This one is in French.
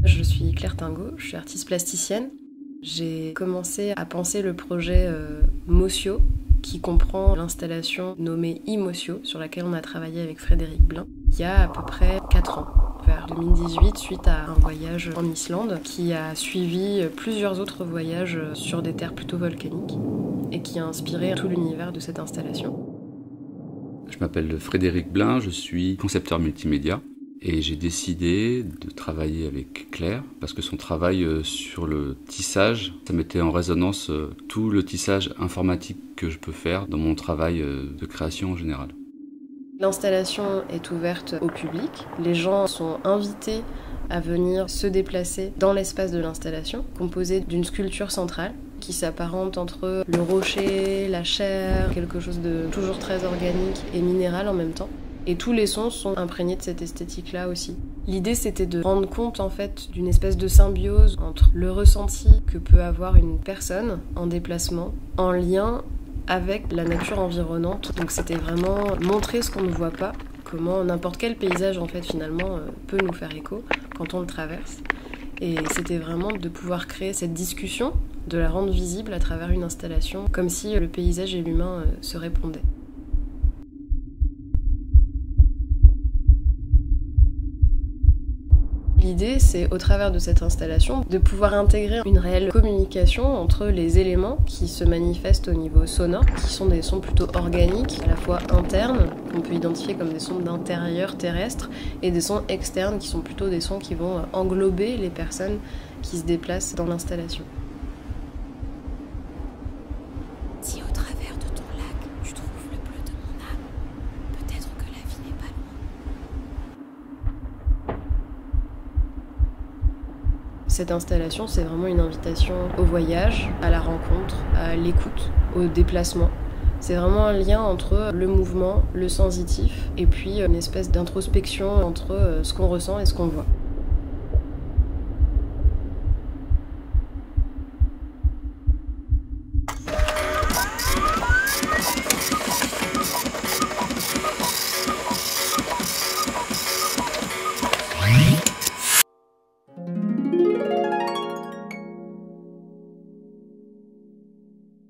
Je suis Claire Tingot, je suis artiste plasticienne. J'ai commencé à penser le projet Mocio, qui comprend l'installation nommée Emocio, sur laquelle on a travaillé avec Frédéric Blin, il y a à peu près 4 ans, vers 2018, suite à un voyage en Islande, qui a suivi plusieurs autres voyages sur des terres plutôt volcaniques, et qui a inspiré tout l'univers de cette installation. Je m'appelle Frédéric Blin, je suis concepteur multimédia. Et j'ai décidé de travailler avec Claire parce que son travail sur le tissage, ça mettait en résonance tout le tissage informatique que je peux faire dans mon travail de création en général. L'installation est ouverte au public. Les gens sont invités à venir se déplacer dans l'espace de l'installation, composé d'une sculpture centrale qui s'apparente entre le rocher, la chair, quelque chose de toujours très organique et minéral en même temps. Et tous les sons sont imprégnés de cette esthétique-là aussi. L'idée, c'était de rendre compte en fait d'une espèce de symbiose entre le ressenti que peut avoir une personne en déplacement, en lien avec la nature environnante. Donc c'était vraiment montrer ce qu'on ne voit pas, comment n'importe quel paysage en fait finalement peut nous faire écho quand on le traverse. Et c'était vraiment de pouvoir créer cette discussion, de la rendre visible à travers une installation, comme si le paysage et l'humain se répondaient. L'idée, c'est au travers de cette installation de pouvoir intégrer une réelle communication entre les éléments qui se manifestent au niveau sonore, qui sont des sons plutôt organiques, à la fois internes, qu'on peut identifier comme des sons d'intérieur terrestre, et des sons externes qui sont plutôt des sons qui vont englober les personnes qui se déplacent dans l'installation. Si au travers de ton lac, tu trouves le bleu de mon âme, peut-être que la vie n'est pas loin. Cette installation, c'est vraiment une invitation au voyage, à la rencontre, à l'écoute, au déplacement. C'est vraiment un lien entre le mouvement, le sensitif, et puis une espèce d'introspection entre ce qu'on ressent et ce qu'on voit.